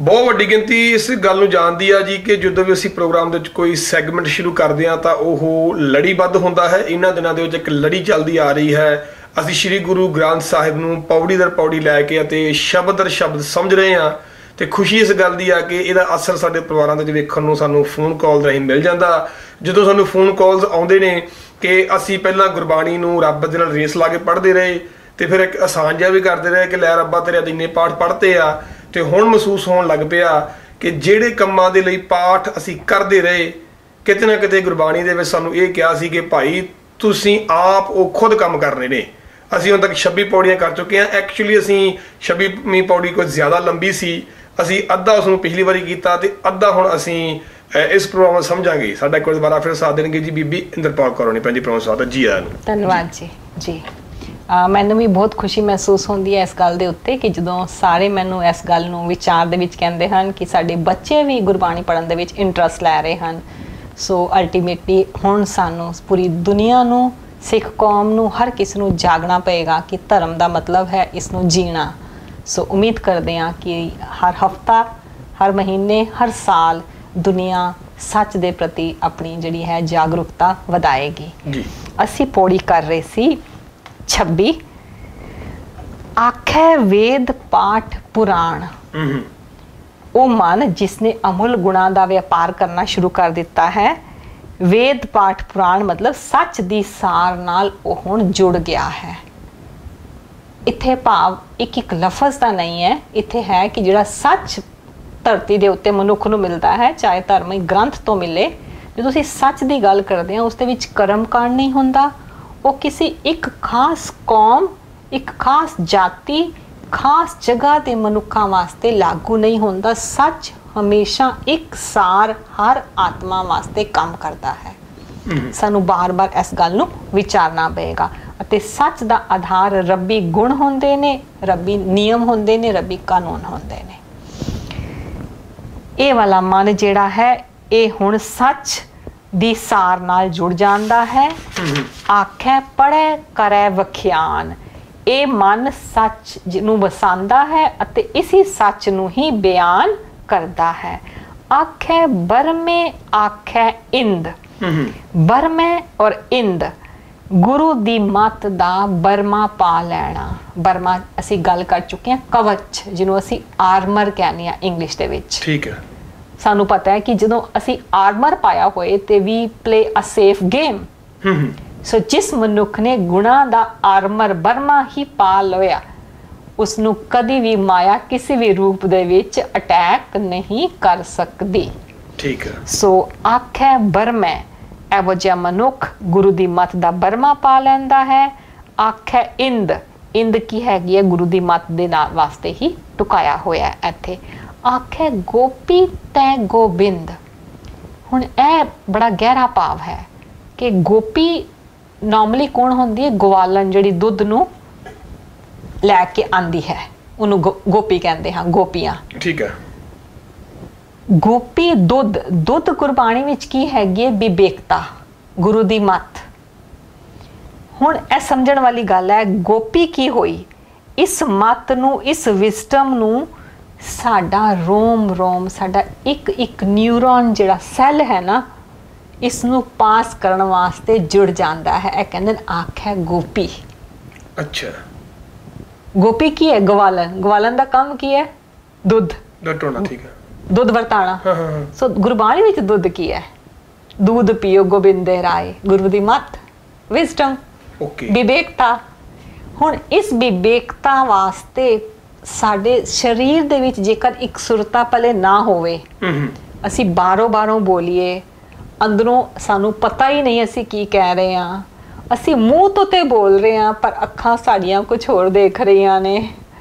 बहुत वड्डी गिनती इस गल नूं जानदी आ जी कि ਜਦੋਂ भी ਅਸੀਂ प्रोग्राम ਦੇ ਵਿੱਚ ਕੋਈ ਸੈਗਮੈਂਟ ਸ਼ੁਰੂ ਕਰਦੇ ਹਾਂ ਤਾਂ ਉਹ ਲੜੀਬੱਧ ਹੁੰਦਾ ਹੈ। ਇਹਨਾਂ ਦਿਨਾਂ ਦੇ ਵਿੱਚ ਇੱਕ ਲੜੀ ਚੱਲਦੀ ਆ ਰਹੀ ਹੈ। ਅਸੀਂ ਸ਼੍ਰੀ ਗੁਰੂ ਗ੍ਰੰਥ ਸਾਹਿਬ ਨੂੰ ਪੌੜੀ ਦਰ ਪੌੜੀ ਲੈ ਕੇ ਅਤੇ ਸ਼ਬਦ ਦਰ ਸ਼ਬਦ ਸਮਝ ਰਹੇ ਹਾਂ ਤੇ ਖੁਸ਼ੀ ਇਸ ਗੱਲ ਦੀ ਆ ਕਿ ਇਹਦਾ ਅਸਰ ਸਾਡੇ ਪਰਿਵਾਰਾਂ ਦੇ ਵਿੱਚ ਵੇਖਣ ਨੂੰ ਸਾਨੂੰ ਫੋਨ ਕਾਲ ਰਾਹੀਂ ਮਿਲ ਜਾਂਦਾ। ਜਦੋਂ ਸਾਨੂੰ ਫੋਨ ਕਾਲਸ ਆਉਂਦੇ ਨੇ ਕਿ ਅਸੀਂ ਪਹਿਲਾਂ ਗੁਰਬਾਣੀ ਨੂੰ ਰੱਬ ਦੇ ਨਾਲ ਰੇਸ ਲਾ ਕੇ ਪੜ੍ਹਦੇ ਰਹੇ ਤੇ ਫਿਰ ਇੱਕ ਆਸਾਨ ਜਿਹਾ ਵੀ ਕਰਦੇ ਰਹੇ ਕਿ ਲੈ ਰੱਬਾ ਤੇਰੇ ਅੱਜ ਇੰਨੇ ਪਾਠ ਪੜ੍ਹਤੇ ਆ ਤੇ ਹੁਣ ਮਹਿਸੂਸ ਹੋਣ ਲੱਗ ਪਿਆ ਕਿ ਜਿਹੜੇ ਕੰਮਾਂ ਦੇ ਲਈ ਪਾਠ ਅਸੀਂ ਕਰਦੇ ਰਹੇ ਕਿਤੇ ਨਾ ਕਿਤੇ ਗੁਰਬਾਣੀ ਦੇ ਵਿੱਚ ਸਾਨੂੰ ਇਹ ਕਿਹਾ ਸੀ ਕਿ ਭਾਈ ਤੁਸੀਂ ਆਪ ਉਹ ਖੁਦ ਕੰਮ ਕਰਨੇ ਨੇ। ਅਸੀਂ ਹੁਣ ਤੱਕ 26 ਪੌੜੀਆਂ ਕਰ ਚੁੱਕੇ ਹਾਂ। ਐਕਚੁਅਲੀ ਅਸੀਂ 26ਵੀਂ ਪੌੜੀ ਕੁਝ ਜ਼ਿਆਦਾ ਲੰਬੀ ਸੀ, ਅਸੀਂ ਅੱਧਾ ਉਸ ਨੂੰ ਪਿਛਲੀ ਵਾਰੀ ਕੀਤਾ ਤੇ ਅੱਧਾ ਹੁਣ ਅਸੀਂ ਇਸ ਪ੍ਰੋਗਰਾਮ ਨੂੰ ਸਮਝਾਂਗੇ। ਸਾਡਾ ਇੱਕ ਦੁਬਾਰਾ ਫਿਰ ਸਾਥ ਦੇਣਗੇ ਜੀ ਬੀਬੀ ਇੰਦਰਪਾਲ ਕੌਰ ਹੋਣੀ। ਭੈਣ ਜੀ ਪ੍ਰੋਗਰਾਮ ਸਾਥ ਜੀ ਆਇਆਂ ਨੂੰ ਧੰਨਵਾਦ ਜੀ। ਜੀ ਮੈਨੂੰ ਵੀ ਬਹੁਤ ਖੁਸ਼ੀ ਮਹਿਸੂਸ ਹੁੰਦੀ ਹੈ ਇਸ ਗੱਲ ਦੇ ਉੱਤੇ ਕਿ ਜਦੋਂ ਸਾਰੇ ਮੈਨੂੰ ਇਸ ਗੱਲ ਨੂੰ ਵਿਚਾਰ ਦੇ ਵਿੱਚ ਕਹਿੰਦੇ ਹਨ ਕਿ ਸਾਡੇ ਬੱਚੇ ਵੀ ਗੁਰਬਾਣੀ ਪੜ੍ਹਨ ਦੇ ਵਿੱਚ ਇੰਟਰਸਟ ਲੈ ਰਹੇ ਹਨ। ਸੋ ਅਲਟੀਮੇਟਲੀ ਹੁਣ ਸਾਨੂੰ ਪੂਰੀ ਦੁਨੀਆ ਨੂੰ, ਸਿੱਖ ਕੌਮ ਨੂੰ, ਹਰ ਕਿਸੇ ਨੂੰ ਜਾਗਣਾ ਪਏਗਾ ਕਿ ਧਰਮ ਦਾ ਮਤਲਬ ਹੈ ਇਸ ਨੂੰ ਜੀਣਾ। ਸੋ ਉਮੀਦ ਕਰਦੇ ਹਾਂ ਕਿ ਹਰ ਹਫਤਾ, ਹਰ ਮਹੀਨੇ, ਹਰ ਸਾਲ ਦੁਨੀਆ ਸੱਚ ਦੇ ਪ੍ਰਤੀ ਆਪਣੀ ਜਿਹੜੀ ਹੈ ਜਾਗਰੂਕਤਾ ਵਧਾਏਗੀ ਜੀ। ਅਸੀਂ ਪੌੜੀ ਕਰ ਰਹੇ ਸੀ 26 ਆਖੇ ਵੇਦ ਪਾਠ ਪੁਰਾਣ। ਉਹ ਮਨ ਜਿਸਨੇ ਅਮੁੱਲ ਗੁਣਾਂ ਦਾ ਵਪਾਰ ਕਰਨਾ ਸ਼ੁਰੂ ਕਰ ਦਿੱਤਾ ਹੈ। ਵੇਦ ਪਾਠ ਪੁਰਾਣ ਮਤਲਬ ਸੱਚ ਦੀ ਸਾਰ ਨਾਲ ਉਹ ਹੁਣ ਜੁੜ ਗਿਆ ਹੈ। ਇੱਥੇ ਭਾਵ ਇੱਕ ਲਫ਼ਜ਼ ਤਾਂ ਨਹੀਂ ਹੈ, ਇੱਥੇ ਹੈ ਕਿ ਜਿਹੜਾ ਸੱਚ ਧਰਤੀ ਦੇ ਉੱਤੇ ਮਨੁੱਖ ਨੂੰ ਮਿਲਦਾ ਹੈ, ਚਾਹੇ ਧਾਰਮਿਕ ਗ੍ਰੰਥ ਤੋਂ ਮਿਲੇ, ਜਦੋਂ ਅਸੀਂ ਸੱਚ ਦੀ ਗੱਲ ਕਰਦੇ ਹਾਂ ਉਸ ਦੇ ਵਿੱਚ ਕਰਮ ਕਾਂਡ ਨਹੀਂ ਹੁੰਦਾ। ਉਹ ਕਿਸੇ ਇੱਕ ਖਾਸ ਕੌਮ, ਇੱਕ ਖਾਸ ਜਾਤੀ, ਖਾਸ ਜਗ੍ਹਾ ਦੇ ਮਨੁੱਖਾਂ ਵਾਸਤੇ ਲਾਗੂ ਨਹੀਂ ਹੁੰਦਾ। ਸੱਚ ਹਮੇਸ਼ਾ ਇੱਕ ਸਾਰ ਹਰ ਆਤਮਾ ਵਾਸਤੇ ਕੰਮ ਕਰਦਾ ਹੈ। ਸਾਨੂੰ ਬਾਰ-ਬਾਰ ਇਸ ਗੱਲ ਨੂੰ ਵਿਚਾਰਨਾ ਪਏਗਾ ਅਤੇ ਸੱਚ ਦਾ ਆਧਾਰ ਰੱਬੀ ਗੁਣ ਹੁੰਦੇ ਨੇ, ਰੱਬੀ ਨਿਯਮ ਹੁੰਦੇ ਨੇ, ਰੱਬੀ ਕਾਨੂੰਨ ਹੁੰਦੇ ਨੇ। ਇਹ ਵਾਲਾ ਮਨ ਜਿਹੜਾ ਹੈ ਇਹ ਹੁਣ ਸੱਚ ਦੀ ਸਾਰ ਨਾਲ ਜੁੜ ਜਾਂਦਾ ਹੈ। ਆਖੇ ਪੜ੍ਹੇ ਕਰੇ ਵਖਿਆਨ। ਇਹ ਮਨ ਸੱਚ ਨੂੰ ਵਸਾਉਂਦਾ ਹੈ ਅਤੇ ਇਸੇ ਸੱਚ ਨੂੰ ਹੀ ਬਿਆਨ ਕਰਦਾ ਹੈ। ਆਖੇ ਬਰਮੇ ਆਖੇ ਇੰਦ। ਬਰਮੇ ਔਰ ਇੰਦ ਗੁਰੂ ਦੀ ਮੱਤ ਦਾ ਬਰਮਾ ਪਾ ਲੈਣਾ। ਬਰਮਾ ਅਸੀਂ ਗੱਲ ਕਰ ਚੁੱਕੇ ਹਾਂ, ਕਵਚ ਜਿਹਨੂੰ ਅਸੀਂ ਆਰਮਰ ਕਹਿੰਦੇ ਹਾਂ ਇੰਗਲਿਸ਼ ਦੇ ਵਿੱਚ। ਠੀਕ ਹੈ। ਸਾਨੂੰ ਪਤਾ ਹੈ ਕਿ ਜਦੋਂ ਅਸੀਂ ਆਰਮਰ ਪਾਇਆ ਹੋਏ ਤੇ ਵੀ ਪਲੇ ਅ ਸੇਫ ਗੇਮ। ਸੋ ਜਿਸ ਮਨੁੱਖ ਨੇ ਗੁਣਾਂ ਦਾ ਆਰਮਰ ਬਰਮਾ ਹੀ ਪਾ ਲਿਆ ਉਸਨੂੰ ਕਦੀ ਵੀ ਮਾਇਆ ਕਿਸੇ ਵੀ ਰੂਪ ਦੇ ਵਿੱਚ ਅਟੈਕ ਨਹੀਂ ਕਰ ਸਕਦੀ। ਠੀਕ ਹੈ। ਸੋ ਆਖੇ ਬਰਮੇ, ਇਹੋ ਜਿਹਾ ਮਨੁੱਖ ਗੁਰੂ ਦੀ ਮੱਤ ਦਾ ਬਰਮਾ ਪਾ ਲੈਂਦਾ ਹੈ। ਆਖੇ ਇੰਦ, ਇੰਦ ਕੀ ਹੈਗੀ ਹੈ? ਗੁਰੂ ਦੀ ਮੱਤ ਦੇ ਨਾਲ ਵਾਸਤੇ ਹੀ ਟੁਕਾਇਆ ਹੋਇਆ ਇੱਥੇ। ਆਖੇ ਗੋਪੀ ਤੈ ਗੋਬਿੰਦ। ਹੁਣ ਇਹ ਬੜਾ ਗਹਿਰਾ ਭਾਵ ਹੈ ਕਿ ਗੋਪੀ ਨੋਰਮਲੀ ਕੌਣ ਹੁੰਦੀ ਹੈ? ਗਵਾਲਣ, ਜਿਹੜੀ ਦੁੱਧ ਨੂੰ ਲੈ ਕੇ ਆਂਦੀ ਹੈ, ਉਹਨੂੰ ਗੋਪੀ ਕਹਿੰਦੇ ਹਾਂ, ਗੋਪੀਆਂ। ਠੀਕ ਹੈ। ਗੋਪੀ ਦੁੱਧ, ਦੁੱਧ ਗੁਰਬਾਣੀ ਵਿੱਚ ਕੀ ਹੈਗੀ ਹੈ? ਵਿਵੇਕਤਾ, ਗੁਰੂ ਦੀ ਮੱਤ। ਹੁਣ ਇਹ ਸਮਝਣ ਵਾਲੀ ਗੱਲ ਹੈ ਗੋਪੀ ਕੀ ਹੋਈ? ਇਸ ਮੱਤ ਨੂੰ, ਇਸ ਵਿਜ਼ਡਮ ਨੂੰ ਸਾਡਾ ਰੋਮ ਰੋਮ, ਸਾਡਾ ਇੱਕ ਨਿਊਰੋਨ ਜਿਹੜਾ ਸੈੱਲ ਹੈ ਨਾ, ਇਸ ਨੂੰ ਪਾਸ ਕਰਨ ਵਾਸਤੇ ਜੁੜ ਜਾਂਦਾ ਹੈ। ਇਹ ਕਹਿੰਦੇ ਨੇ ਆਖੇ ਗੋਪੀ। ਅੱਛਾ। ਗੋਪੀ ਕੀ ਹੈ? ਗਵਾਲਨ। ਗਵਾਲਨ ਦਾ ਕੰਮ ਕੀ ਹੈ? ਦੁੱਧ ਵਰਤਾਉਣਾ। ਠੀਕ ਹੈ। ਦੁੱਧ ਵਰਤਾਉਣਾ। ਸੋ ਗੁਰਬਾਣੀ ਵਿੱਚ ਦੁੱਧ ਕੀ ਹੈ? दूध पियो गोबिंदे राय। गुरु दी मत, विजडम, विवेकता। हुण इस विवेकता वास्ते साडे शरीर दे विच जेकर एक सुरता पहले ना होवे, असी बारों बोलीए, अंदरों सानू पता ही नहीं असी की कह रहे हैं, असी मूँह तो ते बोल रहे हैं पर अखां साडियां कुछ होर देख रही ने।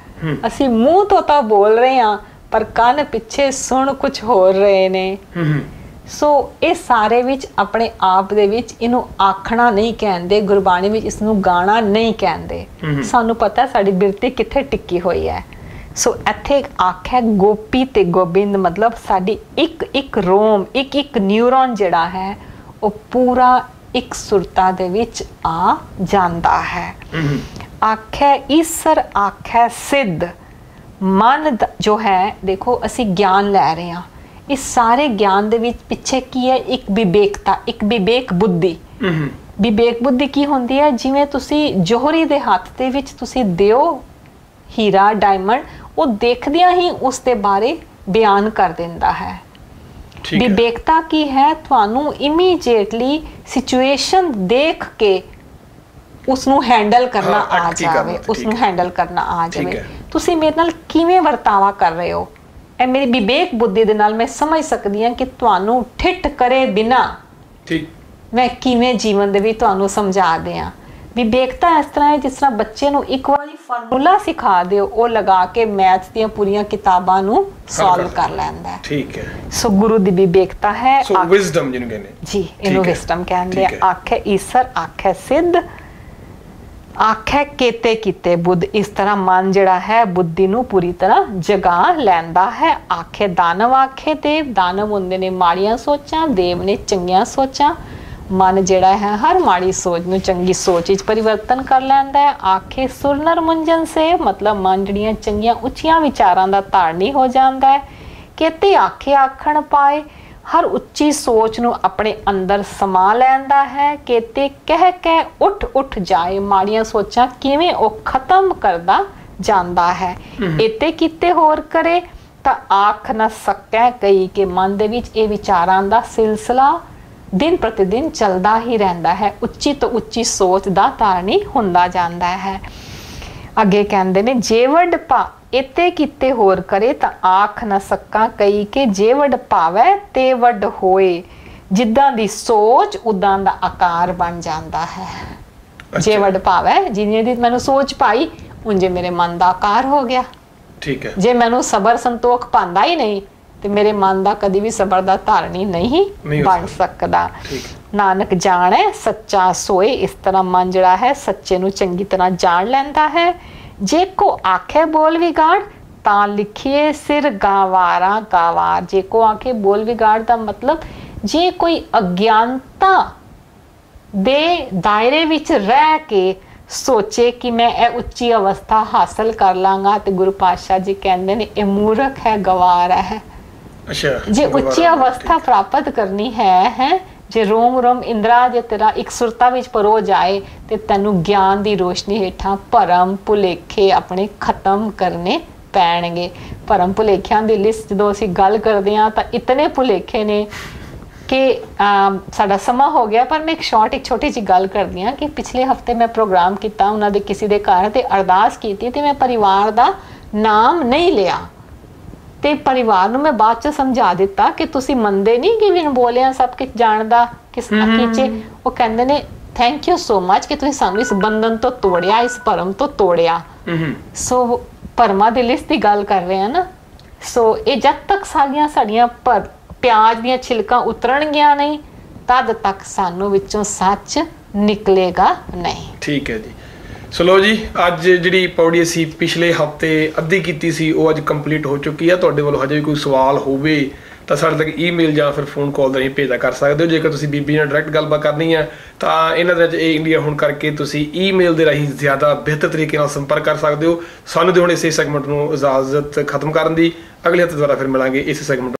असी मूँह तो तां बोल रहे हैं पर कान पिछे सुन कुछ होर रहे ने। सो ये सारे विच अपने आप दे विच इनू आखना नहीं कहते, गुरबाणी विच इसनू गाना नहीं कहते। सानू पता है साडी बिरती कित्थे टिकी हुई है। सो इत्थे आख्या गोपी ते गोबिंद मतलब साडी एक एक रोम, एक एक न्यूरॉन जिहड़ा है वो पूरा एक सुरता दे विच आ जांदा है। आख्या ईसर आख्या सिद्ध ਮਨ ਜੋ ਹੈ, ਦੇਖੋ ਅਸੀਂ ਗਿਆਨ ਲੈ ਰਹੇ ਹਾਂ, ਇਸ ਸਾਰੇ ਗਿਆਨ ਦੇ ਵਿੱਚ ਪਿੱਛੇ ਕੀ ਹੈ? ਇੱਕ ਵਿਵੇਕਤਾ, ਇੱਕ ਵਿਵੇਕ ਬੁੱਧੀ। ਵਿਵੇਕ ਬੁੱਧੀ ਕੀ ਹੁੰਦੀ ਹੈ? ਜਿਵੇਂ ਤੁਸੀਂ ਜੋਹਰੀ ਦੇ ਹੱਥ ਦੇ ਵਿੱਚ ਤੁਸੀਂ ਦਿਓ ਹੀਰਾ, ਡਾਇਮੰਡ, ਉਹ ਦੇਖਦਿਆਂ ਹੀ ਉਸ ਦੇ ਬਾਰੇ ਬਿਆਨ ਕਰ ਦਿੰਦਾ ਹੈ। ਵਿਵੇਕਤਾ ਕੀ ਹੈ? ਤੁਹਾਨੂੰ ਇਮੀਡੀਏਟਲੀ ਸਿਚੁਏਸ਼ਨ ਦੇਖ ਕੇ ਉਸ ਨੂੰ ਹੈਂਡਲ ਕਰਨਾ ਆ ਜਾਵੇ, ਉਸ ਨੂੰ ਹੈਂਡਲ ਕਰਨਾ ਆ ਜਾਵੇ। ਤੁਸੀਂ ਮੇਰੇ ਨਾਲ ਕਿਵੇਂ ਵਰਤਾਵਾ ਕਰ ਰਹੇ ਹੋ, ਇਹ ਮੇਰੀ ਵਿਵੇਕ ਬੁੱਧੀ ਦੇ ਨਾਲ ਮੈਂ ਸਮਝ ਸਕਦੀ ਹਾਂ ਕਿ ਤੁਹਾਨੂੰ ਠਿੱਠ ਕਰੇ ਬਿਨਾ ਮੈਂ ਕਿਵੇਂ ਜੀਵਨ ਦੇ ਵਿੱਚ ਤੁਹਾਨੂੰ ਸਮਝਾ ਦਿਆਂ। ਵਿਵੇਕਤਾ ਇਸ ਤਰ੍ਹਾਂ ਹੈ ਜਿਸ ਤਰ੍ਹਾਂ ਬੱਚੇ ਨੂੰ ਇੱਕ ਵਾਰੀ ਫਾਰਮੂਲਾ ਸਿਖਾ ਦਿਓ, ਉਹ ਲਗਾ ਕੇ ਮੈਥ ਦੀਆਂ ਪੂਰੀਆਂ ਕਿਤਾਬਾਂ ਨੂੰ ਸੋਲਵ ਕਰ ਲੈਂਦਾ ਹੈ। ਠੀਕ ਹੈ। ਸੋ ਗੁਰੂ ਦੀ ਵਿਵੇਕਤਾ ਹੈ, ਸੋ ਵਿਜ਼ਡਮ ਜਿਹਨੂੰ ਕਹਿੰਦੇ ਜੀ, ਇਹਨੂੰ ਵਿਜ਼ਡਮ ਕਹਿੰਦੇ ਆ। ਆਖੇ ਈਸਰ, ਆਖੇ ਸਿੱਧ, ਆਖੇ ਕੀਤੇ ਕੀਤੇ ਬੁੱਧ। ਇਸ ਤਰ੍ਹਾਂ ਮਨ ਜਿਹੜਾ ਹੈ ਬੁੱਧੀ ਨੂੰ ਪੂਰੀ ਤਰ੍ਹਾਂ ਜਗਾ ਲੈਂਦਾ ਹੈ। ਆਖੇ ਦਾਨਵ, ਆਖੇ ਦੇਵ। ਦਾਨਵ ਹੁੰਦੇ ਨੇ ਮਾੜੀਆਂ ਸੋਚਾਂ, ਦੇਵ ਨੇ ਚੰਗੀਆਂ ਸੋਚਾਂ। ਮਨ ਜਿਹੜਾ ਹੈ ਹਰ ਮਾੜੀ ਸੋਚ ਨੂੰ ਚੰਗੀ ਸੋਚ ਵਿੱਚ ਪਰਿਵਰਤਨ ਕਰ ਲੈਂਦਾ ਹੈ। ਆਖੇ ਸੁਰ ਨਰ ਮੁੰਜਨ ਸੇ, ਮਤਲਬ ਮਨ ਜਿਹੜੀਆਂ ਚੰਗੀਆਂ ਉੱਚੀਆਂ ਵਿਚਾਰਾਂ ਦਾ ਧਾਰਨੀ ਹੋ ਜਾਂਦਾ ਹੈ। ਕੀਤੇ ਆਖੇ ਆਖਣ ਪਾਏ, ਹਰ ਉੱਚੀ ਸੋਚ ਨੂੰ ਆਪਣੇ ਅੰਦਰ ਸਮਾ ਲੈਂਦਾ ਹੈ। ਕੀਤੇ ਕਹਿ ਕੇ ਉੱਠ ਉੱਠ ਜਾਏ, ਮਾੜੀਆਂ ਸੋਚਾਂ ਕਿਵੇਂ ਉਹ ਖਤਮ ਕਰਦਾ ਜਾਂਦਾ ਹੈ। ਇਤੇ ਕੀਤੇ ਹੋਰ ਕਰੇ ਤਾਂ ਆਖ ਨਾ ਸਕੈ ਕਈ, ਕਿ ਮਨ ਦੇ ਵਿੱਚ ਇਹ ਵਿਚਾਰਾਂ ਦਾ ਸਿਲਸਿਲਾ ਦਿਨ ਪ੍ਰਤੀ ਦਿਨ ਚੱਲਦਾ ਹੀ ਰਹਿੰਦਾ ਹੈ। ਉੱਚੀ ਤੋਂ ਉੱਚੀ ਸੋਚ ਦਾ ਧਾਰਨੀ ਹੁੰਦਾ ਜਾਂਦਾ ਹੈ। ਅੱਗੇ ਕਹਿੰਦੇ ਨੇ ਜੇ ਵੱਡ ਪਾ, ਇਤੇ ਕੀਤੇ ਹੋਰ ਕਰੇ ਤਾਂ ਆਖ ਨਾ ਸਕਾਂ ਕਈ, ਕਿ ਜੇ ਵੱਡ ਭਾਵੈ ਤੇ ਵੱਡ ਹੋਏ। ਜਿੱਦਾਂ ਦੀ ਸੋਚ ਉਦਾਂ ਦਾ ਆਕਾਰ ਬਣ ਜਾਂਦਾ ਹੈ। ਜੇ ਵੱਡ ਭਾਵੈ, ਜਿਵੇਂ ਦੀ ਮੈਨੂੰ ਸੋਚ ਪਾਈ ਉਂਝੇ ਮੇਰੇ ਮਨ ਦਾ ਆਕਾਰ ਹੋ ਗਿਆ। ਠੀਕ ਹੈ। ਜੇ ਮੈਨੂੰ ਸਬਰ ਸੰਤੋਖ ਪਾਉਂਦਾ ਹੀ ਨਹੀਂ ਤੇ ਮੇਰੇ ਮਨ ਦਾ ਕਦੀ ਵੀ ਸਬਰ ਦਾ ਧਾਰਨੀ ਨਹੀਂ ਬਣ ਸਕਦਾ। ਨਾਨਕ ਜਾਣੈ ਸੱਚਾ ਸੋਏ। ਇਸ ਤਰ੍ਹਾਂ ਮਨ ਜਿਹੜਾ ਹੈ ਸੱਚੇ ਨੂੰ ਚੰਗੀ ਤਰ੍ਹਾਂ ਜਾਣ ਲੈਂਦਾ ਹੈ। ਜੇ ਕੋ ਆਖੇ ਬੋਲ ਵਿਗਾੜ ਤਾਂ ਲਿਖੀਏ ਸਿਰ ਗਾਵਾਰਾ ਗਾਵਾਰ। ਜੇ ਕੋ ਆਖੇ ਬੋਲ ਵਿਗਾੜ ਦਾ ਮਤਲਬ ਜੇ ਕੋਈ ਅਗਿਆਨਤਾ ਦੇ ਦਾਇਰੇ ਵਿੱਚ ਰਹਿ ਕੇ ਸੋਚੇ ਕਿ ਮੈਂ ਇਹ ਉੱਚੀ ਅਵਸਥਾ ਹਾਸਲ ਕਰ ਲਾਂਗਾ, ਤੇ ਗੁਰੂ ਪਾਤਸ਼ਾਹ ਜੀ ਕਹਿੰਦੇ ਨੇ ਇਹ ਮੂਰਖ ਹੈ, ਗਵਾਰ ਹੈ। ਜੇ ਉੱਚੀ ਅਵਸਥਾ ਪ੍ਰਾਪਤ ਕਰਨੀ ਹੈ, ਜੇ ਰੋਮ ਰੋਮ ਇੰਦਰਾ ਜੇ ਤੇਰਾ ਇੱਕ ਸੁਰਤਾ ਵਿੱਚ ਪਰੋ ਜਾਏ ਤੇ ਤੈਨੂੰ ਗਿਆਨ ਦੀ ਰੋਸ਼ਨੀ ਹੇਠਾਂ ਭਰਮ ਭੁਲੇਖੇ ਆਪਣੇ ਖਤਮ ਕਰਨੇ ਪੈਣਗੇ। ਭਰਮ ਭੁਲੇਖਿਆਂ ਦੀ ਲਿਸਟ ਜਦੋਂ ਅਸੀਂ ਗੱਲ ਕਰਦੇ ਹਾਂ ਤਾਂ ਇਤਨੇ ਭੁਲੇਖੇ ਨੇ ਕਿ ਸਾਡਾ ਸਮਾਂ ਹੋ ਗਿਆ, ਪਰ ਮੈਂ ਇੱਕ ਛੋਟੀ ਜਿਹੀ ਗੱਲ ਕਰਦੀ ਹਾਂ ਕਿ ਪਿਛਲੇ ਹਫਤੇ ਮੈਂ ਪ੍ਰੋਗਰਾਮ ਕੀਤਾ, ਉਹਨਾਂ ਦੇ ਕਿਸੇ ਦੇ ਘਰ ਤੇ ਅਰਦਾਸ ਕੀਤੀ ਤੇ ਮੈਂ ਪਰਿਵਾਰ ਦਾ ਨਾਮ ਨਹੀਂ ਲਿਆ ਤੇ ਪਰਿਵਾਰ ਨੂੰ ਮੈਂ ਬਾਅਦ ਚ ਸਮਝਾ ਦਿੱਤਾ ਕਿ ਤੁਸੀਂ ਮੰਨਦੇ ਨਹੀਂ ਕਿ ਬਿਨ ਬੋਲਿਆ ਸਭ ਕੁਝ ਜਾਣਦਾ ਕਿਸ ਅਕੀਚੇ। ਉਹ ਕਹਿੰਦੇ ਨੇ ਥੈਂਕ ਯੂ ਸੋ ਮਚ ਕਿ ਤੁਸੀਂ ਸਾਨੂੰ ਇਸ ਬੰਧਨ ਤੋਂ ਤੋੜਿਆ, ਇਸ ਭਰਮ ਤੋਂ ਤੋੜਿਆ। ਸੋ ਭਰਮਾਂ ਦੀ ਲਿਸਟ ਦੀ ਗੱਲ ਕਰ ਰਹੇ ਹਾਂ ਨਾ। ਸੋ ਇਹ ਜਦ ਤੱਕ ਸਾਡੀਆਂ ਪਿਆਜ਼ ਦੀਆਂ ਛਿਲਕਾਂ ਉਤਰਨਗੀਆਂ ਨਹੀਂ ਤਦ ਤੱਕ ਸਾਨੂੰ ਵਿੱਚੋਂ ਸੱਚ ਨਿਕਲੇਗਾ ਨਹੀਂ। ਠੀਕ ਹੈ ਜੀ। ਸੋ ਲੋ ਜੀ, ਅੱਜ ਜਿਹੜੀ ਪੌੜੀ ਅਸੀਂ ਪਿਛਲੇ ਹਫਤੇ ਅੱਧੀ ਕੀਤੀ ਸੀ ਉਹ ਅੱਜ ਕੰਪਲੀਟ ਹੋ ਚੁੱਕੀ ਹੈ। ਤੁਹਾਡੇ ਵੱਲੋਂ ਹਜੇ ਵੀ ਕੋਈ ਸਵਾਲ ਹੋਵੇ ਤਾਂ ਸਾਡੇ ਤੱਕ ਈਮੇਲ ਜਾਂ ਫਿਰ ਫੋਨ ਕਾਲ ਦੇ ਰਾਹੀਂ ਭੇਜਾ ਕਰ ਸਕਦੇ ਹੋ। ਜੇਕਰ ਤੁਸੀਂ ਬੀਬੀ ਨਾਲ ਡਾਇਰੈਕਟ ਗੱਲਬਾਤ ਕਰਨੀ ਹੈ ਤਾਂ ਇਹਨਾਂ ਦੇ ਵਿੱਚ ਇਹ ਇੰਡੀਆ ਹੋਣ ਕਰਕੇ ਤੁਸੀਂ ਈਮੇਲ ਦੇ ਰਾਹੀਂ ਜ਼ਿਆਦਾ ਬਿਹਤਰ ਤਰੀਕੇ ਨਾਲ ਸੰਪਰਕ ਕਰ ਸਕਦੇ ਹੋ। ਸਾਨੂੰ ਦੇ ਹੁਣ ਇਸੇ ਸੈਗਮੈਂਟ ਨੂੰ ਇਜਾਜ਼ਤ ਖਤਮ ਕਰਨ ਦੀ। ਅਗਲੇ ਹਫ਼ਤੇ ਦੁਬਾਰਾ ਫਿਰ ਮਿਲਾਂਗੇ ਇਸ ਸੈਗਮੈਂਟ